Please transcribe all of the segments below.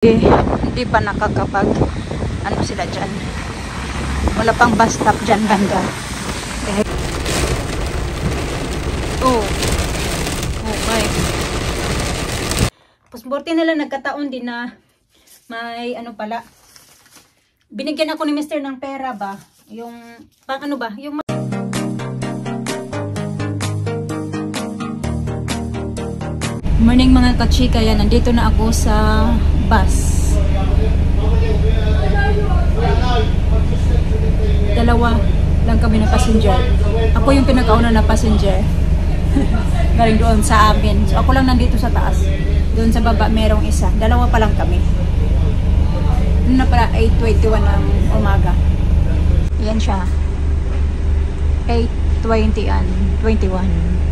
Hindi pa nakakapag ano sila dyan, wala pang bus stop dyan banda. Okay, pusborte nila nagkataon din na may ano pala, binigyan ako ni Mr. ng pera ba, yung pang ano ba, yung morning mga kachika, yan, nandito na ako sa bus. Dalawa lang kami na passenger. Ako yung pinakauna na passenger. Galing doon sa amin. So ako lang nandito sa taas. Doon sa baba merong isa. Dalawa pa lang kami. Ano na pala, 8:21 ng umaga. Yan siya. 8:21.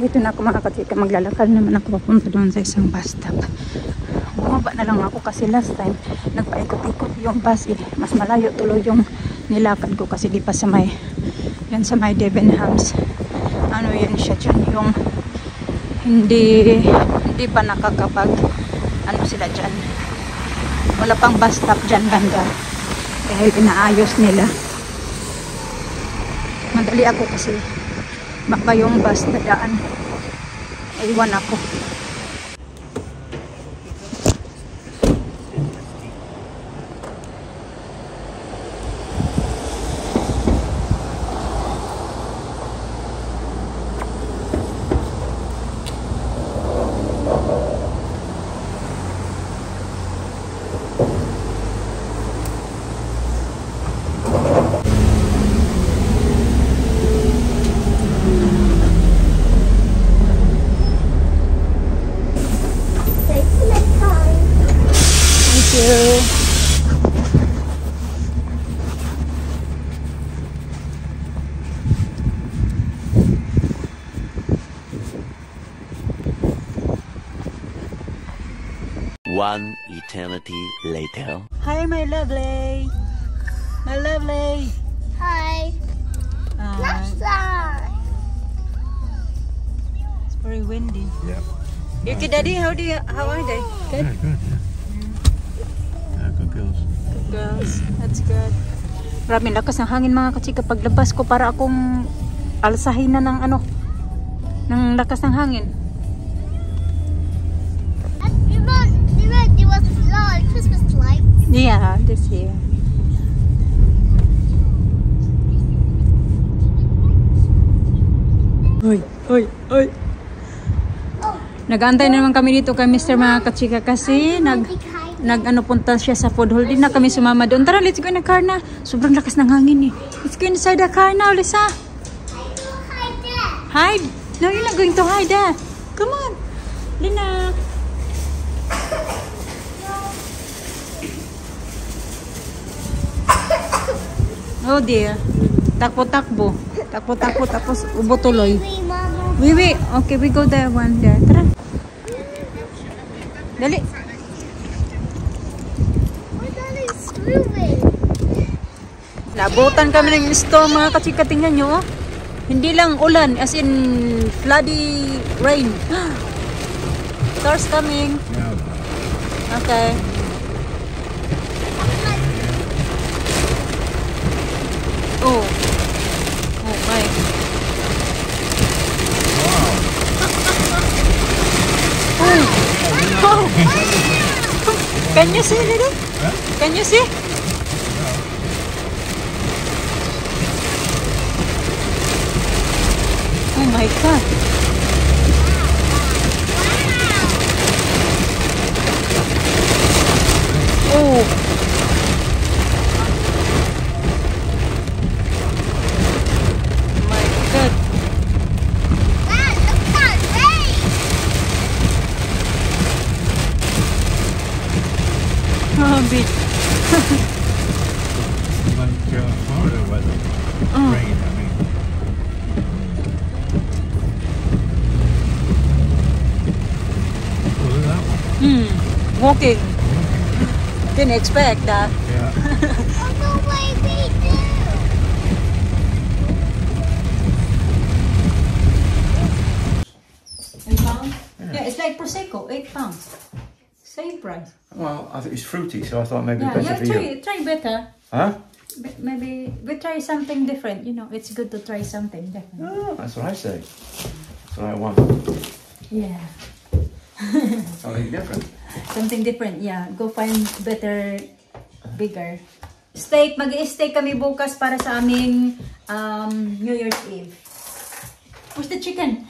Dito na ako mga kachika, maglalakad naman ako papunta doon sa isang bus stop. Bumaba na lang ako kasi last time nagpaikot-ikot yung bus eh. Mas malayo tuloy yung nilakad ko kasi di pa sa may, yan sa may Debenhams. Ano yan siya dyan, yung hindi pa nakakapag ano sila dyan, wala pang bus stop dyan banda dahil inaayos nila. Madali ako kasi baka yung bus na daan iwan ako. One eternity later. Hi my lovely. My lovely. Hi. Last time. It's very windy. Yeah. You okay, Daddy? How are they? Good? Good. Yeah, good girls. Good girls. That's good. Maraming lakas ng hangin mga kachika. Paglabas ko para akong alsahin na ng ano, ng lakas ng hangin. There was a lot of Christmas lights. Yeah, this year. Hoy. Nag-aantay na naman kami dito kay Mr. mga kachika kasi nag-ano punta siya sa food hall. Di na kami sumama doon. Tara, let's go in the car na. Sobrang lakas ng hangin eh. Let's go inside the car now, Lisa. Hide. No, you're not going to hide there. Come on. Lina. Oh dear. Takbo-takbo. Takbo-takbo tapos ubo tuloy. Wait. Okay, we go there one there. Tara. Dali. Nabutan kami ng store mga kachika, tingnan nyo. Oh. Hindi lang ulan, as in floody rain. Stars coming. Okay. Oh my. Oh. Can you see it? Can you see? Oh my God. Oh. Like Florida weather. Rain, I mean. Oh, look at that one. Walking. Didn't expect that. Yeah. Oh, no way, we do. £8? Yeah, it's like Prosecco, £8. Same price. Well, I think it's fruity, so I thought maybe Yeah, better for you. try better. Huh? Maybe we try something different. You know, it's good to try something different. Oh, that's what I say. That's what I want. Yeah. Something different. Something different, yeah. Go find better, bigger. Steak, mag-i-steak kami bukas para sa aming New Year's Eve. Where's the chicken?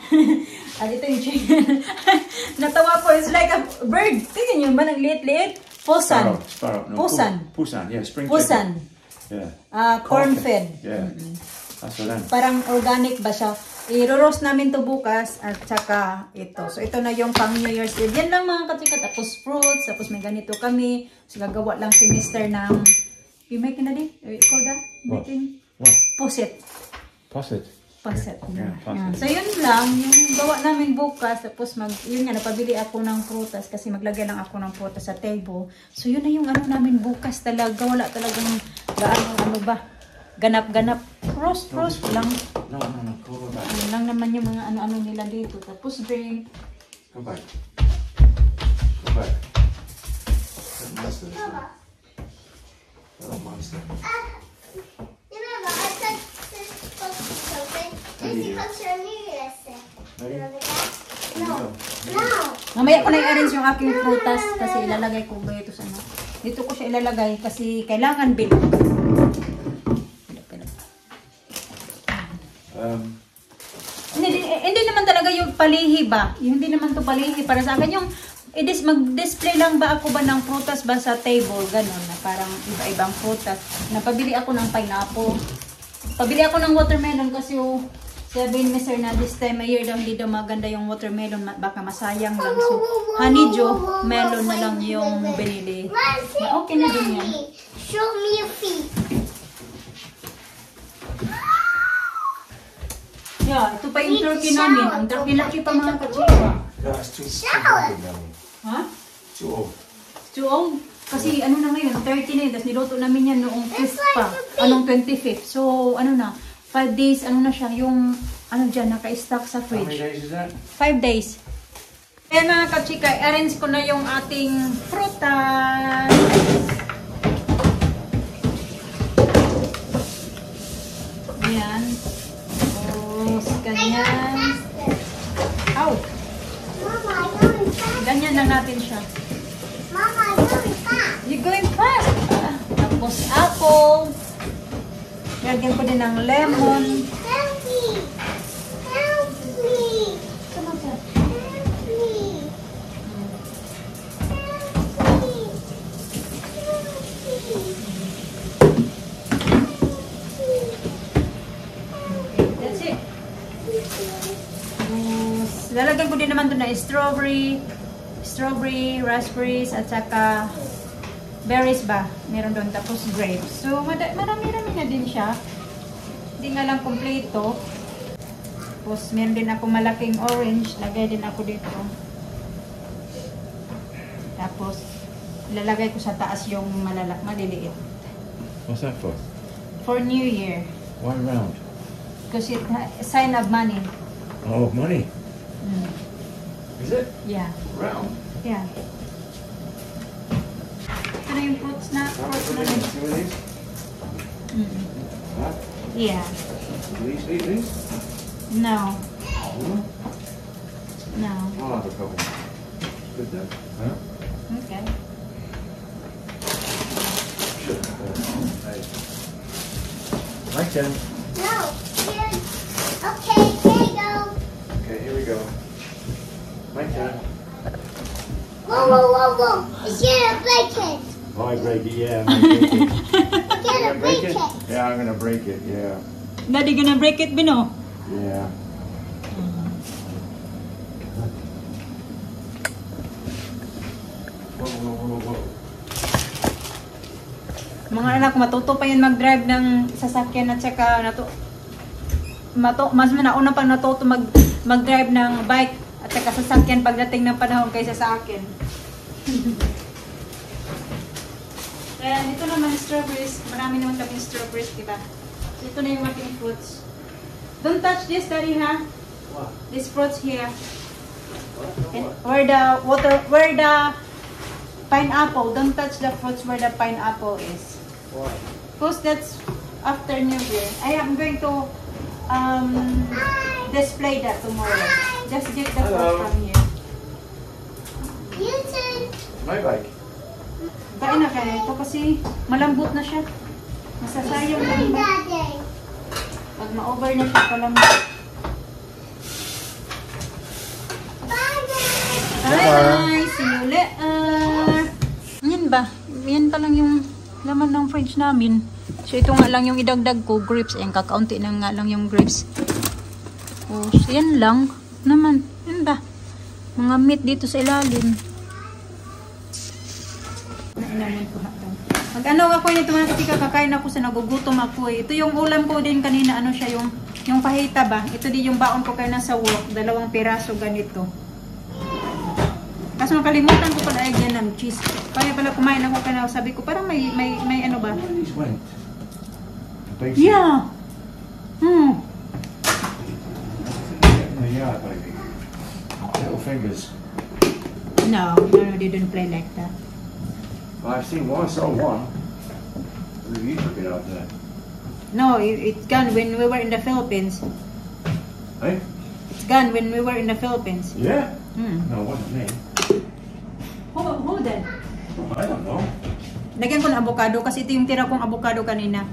Ito yung chicken. Natawa ko, it's like a bird. Tingnan nyo ba ng liit-liit? Pusan. Sparrow. No, Pusan. Pusan, yeah, spring Pusan. chicken. Yeah. Corn-fed. Yeah. That's for them. Parang organic ba siya? I-roast namin to bukas at saka ito. So ito na yung pang New Year's Eve. Yan lang mga katsika. Tapos fruits. Tapos may ganito kami. So gagawa lang si Mr. ng... You making na din? Ikaw da? What? Making? What? Pusit. Posset. Pusit. Yeah, pusit. So yun lang. Yung gawa namin bukas. Tapos yun nga, napabili ako ng prutas. Kasi maglagay lang ako ng prutas sa table. So yun na yung ano namin bukas talaga. Wala talagang ano ba? Ganap-ganap. Roast lang. No. Go back. Yun lang naman yung mga ano-ano nila dito. Tapos drink. Go back. Go back. That monster is there. That monster. Remember, I said this is supposed to be something. This is comes to a New Year's Day. Ready? Remember that? There you go. No. Mamaya ko na i-arrange yung aking prutas kasi ilalagay ko ba ito sa ano. Dito ko siya ilalagay kasi kailangan bilog. Hindi naman talaga yung palihi ba? Hindi naman to palihi para sa akin yung mag-display lang ba ako ba ng prutas ba sa table, gano'n na parang iba-ibang prutas. Napabili ako ng pineapple. Pabili ako ng watermelon kasi sabi ni Mr. na this time of year daw hindi daw maganda yung watermelon, baka masayang lang. So, honeydew melon na lang yung binili. Na okay na din yan. Show me your feet. Yeah, ito pa yung turkey namin. Ang turkey laki pa mga katsika. That's too Shower. big now. Ha? Too old. Tuong. Kasi ano na ngayon, 30 na yun. Tapos niluto namin yan noong 5th pa. Anong 25th. So, ano na, 5 days, ano na siya, yung, ano dyan, naka-stock sa How many fridge. days is that? 5 days. Kaya mga kachika, arrange ko na yung ating prutas. Ayan. Tapos, ganyan. Ow! Mama, I'm going fast. Ganyan lang natin siya. Mama, I'm going fast. You're going fast. Tapos apple. Lagyan ko din ng lemon. Help me. Help me. Come on, sir. Help me. Help me. That's it. Tapos, lalagyan ko din naman doon na strawberry, raspberries, at saka berries ba? Meron doon. Tapos grapes. So, marami-rami na din siya. Hindi nga lang kompleto. Tapos, meron din ako malaking orange. Lagay din ako dito. Tapos, ilalagay ko sa taas yung maliliit. What's that for? For New Year. Why round? Because it's a sign of money. Oh, money. Is it? Yeah. Round? Yeah. Ito na yung fruits na. Two of these? Huh? Yeah. These? Eat these? No. Hmm? No. I'll have a couple. Good then. Huh? Okay. My turn. No. Here. Okay, here you go. Okay, here we go. My turn. Whoa, whoa, whoa, whoa. Get a blanket. Oh, I break it, yeah. I break it. Get a break it? blanket. Yeah, I'm gonna break it, yeah. Daddy gonna break it, Bino? Yeah. Whoa, whoa, whoa, whoa. Mga anak, matuto pa yun mag-drive ng sasakyan at saka mas nauna pang natuto mag-drive ng bike at saka sasakyan pagdating ng panahon kaysa sa akin. Kaya dito naman strawberries. Marami naman kami strawberries, diba? So, ito na yung ating fruits. Don't touch this, Daddy, ha? What? These fruits here. And where the pineapple. Don't touch the fruits where the pineapple is. Why? Because that's after New Year. I am going to display that tomorrow. Just get the fruits from here. You too. My bike. Kain na kaya ito kasi malambot na siya. Masasayang lang ba? Daddy. Pag ma-over na siya kalambot. Bye! See you later! Yan ba? Yan pa lang yung laman ng fridge namin. So ito nga lang yung idagdag ko, grapes. Ayan, kakaunti na nga lang yung grapes. Oh, so yan lang naman. Yan ba? Mga meat dito sa ilalim. Mag-ano ako nito mga kasi kakain ako sa nagugutom ako eh. Ito yung ulam ko din kanina, ano siya, yung pahita ba? Ito din yung baon ko kayo nasa work. 2 piraso ganito. Kaso nakalimutan ko pala ay yan ng cheese. Kaya pala kumain ako kaya sabi ko parang may ano ba? These went. Yeah. Yeah, baby. Little fingers. No, they don't play like that. Well, I've seen one, saw one. You took it out there. No, it's gone when we were in the Philippines. Hey? It's gone when we were in the Philippines. Yeah? No, it wasn't me. Who then? I don't know. Lagyan ko ng avocado kasi ito yung tira kong avocado kanina.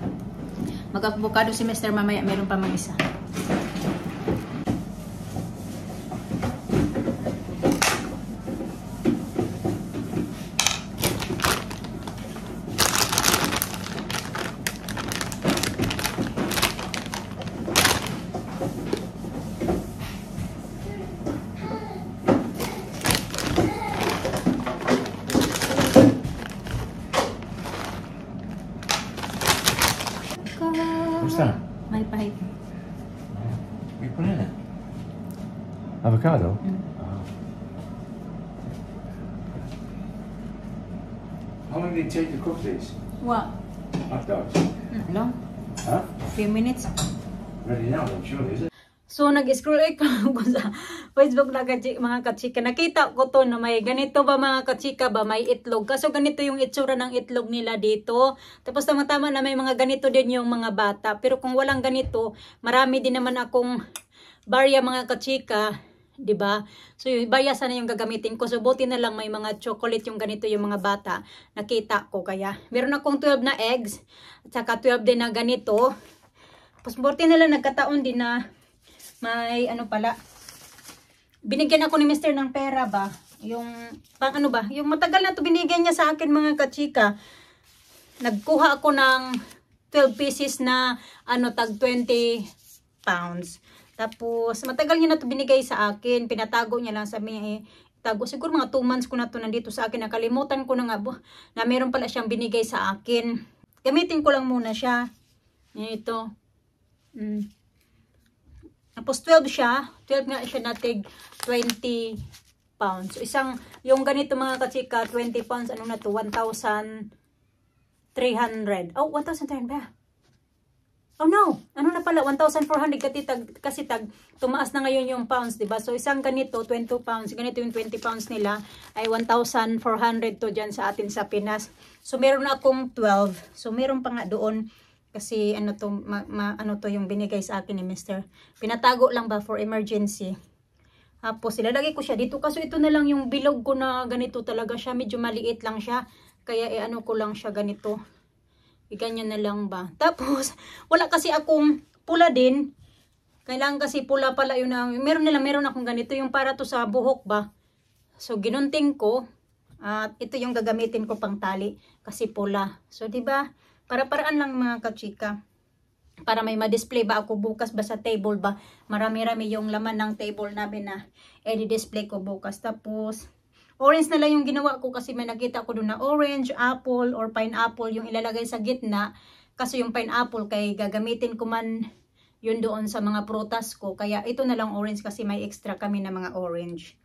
Mag-avocado si Mr. mamaya, meron pa mang isa. What's that? May pahit. What you put in it? Avocado? Oh. How long did it take to cook these? What? Hot dogs. Long? Huh? Few minutes. Ready now, then, surely, is it? So, nag-scroll ako sa Facebook na mga kachika. Nakita ko to na may ganito ba mga kachika ba, may itlog. Kaso ganito yung itsura ng itlog nila dito. Tapos tama-tama na may mga ganito din yung mga bata. Pero kung walang ganito, marami din naman akong barya mga kachika. Diba? So, yung barya sana yung gagamitin ko. So, buti na lang may mga chocolate yung ganito yung mga bata. Nakita ko kaya. Meron akong 12 na eggs. At saka 12 din na ganito. Tapos, buti na lang nagkataon din na may ano pala, binigyan ako ni Mr. ng pera ba, yung pang ano ba, yung matagal na to binigyan niya sa akin mga kachika. Nagkuha ako ng 12 pieces na ano, tag 20 pounds. Tapos matagal niya na to binigay sa akin, pinatago niya lang, sabi niya tago, siguro mga 2 months ko na to nandito sa akin, nakalimutan ko na nga na meron pala siyang binigay sa akin. Gamitin ko lang muna siya. Ito. Tapos 12 siya. 12 nga siya natig 20 pounds. So, yung ganito mga kachika, 20 pounds, ano na to? 1,300. Oh, 1,300 ba? Oh no! Ano na pala? 1,400 kasi tumaas na ngayon yung pounds, diba? So, isang ganito, 20 pounds. Ganito yung 20 pounds nila ay 1,400 to dyan sa atin sa Pinas. So, meron akong 12. So, meron pa nga doon. Kasi ano to, ano to yung binigay sa akin ni Mr. Pinatago lang ba for emergency. Tapos ilalagay ko siya dito. Kaso ito na lang yung bilog ko na ganito talaga siya. Medyo maliit lang siya. Kaya ano ko lang siya ganito. Ganyan na lang ba. Tapos wala kasi akong pula din. Kailangan kasi pula pala yun. Meron akong ganito. Yung para to sa buhok ba. So ginunting ko. At ito yung gagamitin ko pang tali. Kasi pula. So diba? Para-paraan lang mga kachika. Para may ma-display ba ako bukas ba sa table ba. Marami-rami yung laman ng table namin na i-display ko bukas. Tapos, Orange na lang yung ginawa ko kasi may nakita ko doon na orange, apple, or pineapple yung ilalagay sa gitna. Kasi yung pineapple kay gagamitin ko man yun doon sa mga prutas ko. Kaya ito na lang orange kasi may extra kami na mga orange.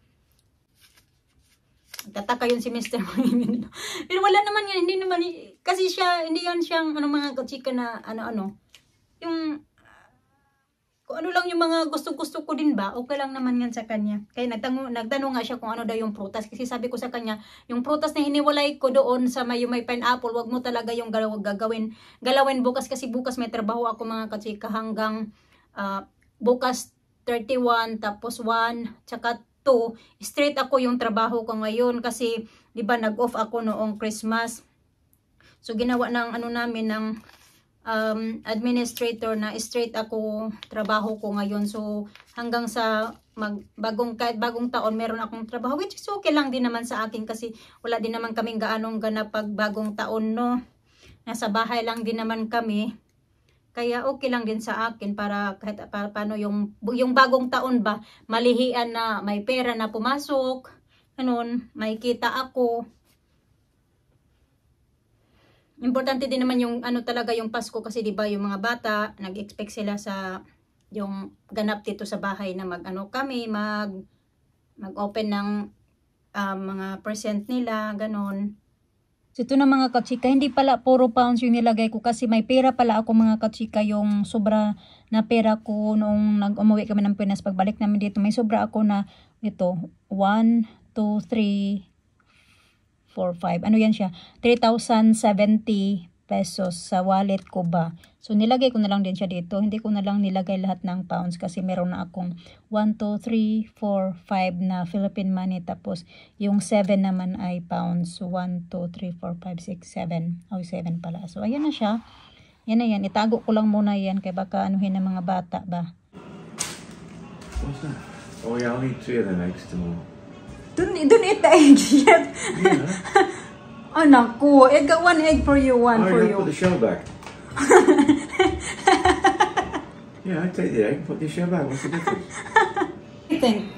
Tataka yun si Mr. Pero wala naman yan. Hindi naman, kasi siya, hindi yan siyang mga kachika na yung kung ano lang yung mga gusto-gusto ko din ba, okay lang naman yan sa kanya. Kaya nagtanong nga siya kung ano daw yung prutas. Kasi sabi ko sa kanya, yung prutas na hiniwalay ko doon sa may pineapple, wag mo talaga yung galawin bukas kasi bukas may trabaho ako mga kachika hanggang bukas 31, tapos 1, tsaka 2. Straight ako yung trabaho ko ngayon kasi di ba nag-off ako noong Christmas. So ginawa ng namin ng administrator na straight ako trabaho ko ngayon. So hanggang sa bagong taon meron akong trabaho, which is okay lang din naman sa akin kasi wala din naman kaming gaanong ganap pag bagong taon, no. Nasa bahay lang din naman kami. Kaya okay lang din sa akin para kahit paano yung bagong taon ba, malihian na may pera na pumasok, ganun, may kita ako. Importante din naman yung talaga yung Pasko kasi 'di ba yung mga bata nag-expect sila sa yung ganap dito sa bahay na mag-open ng mga present nila, ganon. So ito na mga kachika, hindi pala puro pounds yung nilagay ko kasi may pera pala ako mga kachika, yung sobra na pera ko noong nag-umuwi kami ng Pinas. Pagbalik namin dito may sobra ako na ito 1, 2, 3, 4, 5. Ano yan siya? 3,070 pesos sa wallet ko ba. So nilagay ko na lang din siya dito. Hindi ko na lang nilagay lahat ng pounds kasi meron na akong 1, 2, 3, 4, 5 na Philippine money. Tapos yung 7 naman ay pounds. So 1, 2, 3, 4, 5, 6, 7. Oh, 7 pala. So ayan na siya. Yan na yan. Itago ko lang muna yan kaya baka anuhin ng mga bata ba. What's that? Oh yeah, I'll eat 3 of them eggs tomorrow. Don't eat the egg yet. Yeah. Anak ko, I got 1 egg for you, one for you. Put the shell back. Yeah, I take the egg, put the shell back. What's the difference? What do you think?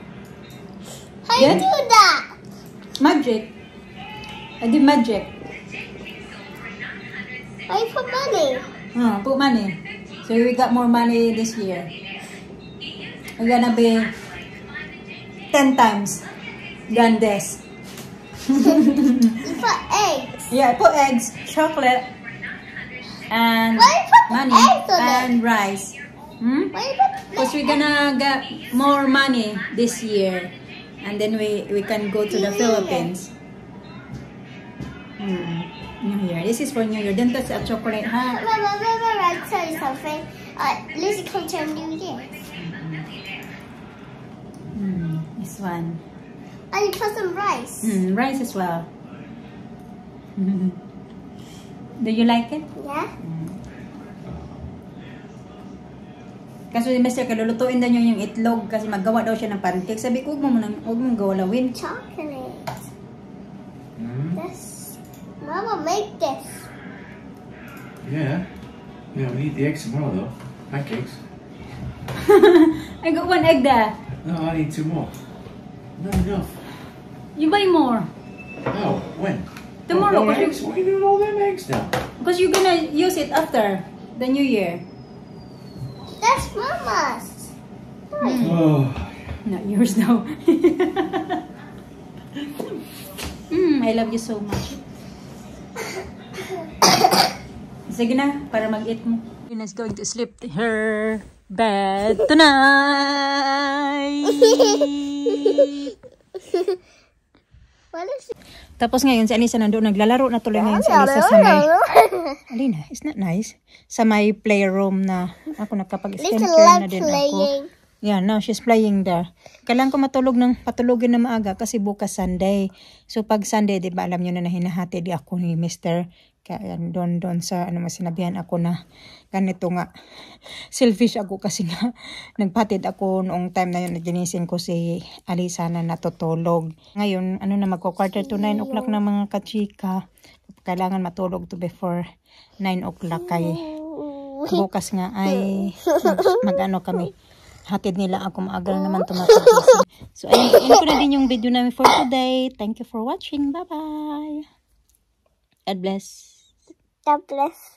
How you do that? Magic. I did magic. Why you put money? Put money. So we got more money this year. We're gonna be 10 times than this. You put eggs. Yeah, I put eggs, chocolate, and Why you put money eggs on and rice. Why you put Because we're gonna get more money this year, and then we can go to the Philippines. New Year. This is for New Year. Then that's a chocolate, huh? Mama, I'll tell you something. Lizzie comes to New Year. This one. And you put some rice. Rice as well. Do you like it? Yeah? Kaso si Mr. kalulutuin daw niya yung itlog kasi maggawa daw siya ng pancake. Sabi ko, huwag mong gawalawin. Chocolate. This. Mama, make this. Yeah. Yeah, we eat the eggs tomorrow though. Pancakes. I got 1 egg there. No, I need 2 more. Not enough. You buy more. Oh, when? Tomorrow. More eggs? Why are you doing all them eggs now? Because you're gonna use it after the New Year. That's Mama's. Oh. Not yours now. I love you so much. Sige na, para mag-eat mo. Ina's going to sleep in her bed tonight. What is it? Tapos ngayon si Alisa nandoon naglalaro na tuloy ngayon si Alisa sa may Alina, it's not nice. Sa may playroom na ako nakapag-skincare na din ako. Yeah, now she's playing there. Kailangan ko patulogin na maaga kasi bukas Sunday. So pag Sunday, di ba alam nyo na hinahati di ako ni Mr. Kaya doon sa sinabihan ako na ganito nga. Selfish ako kasi nga nagpatid ako noong time na yun na ginising ko si Alisa na natutulog. Ngayon, magko-quarter to 9 o'clock na mga kachika. Kailangan matulog to before 9 o'clock kay bukas nga ay mag kami. hatid nila ako, maaga na naman tumatapos. So, ayun ko na din yung video namin for today. Thank you for watching. Bye-bye. God bless. God bless.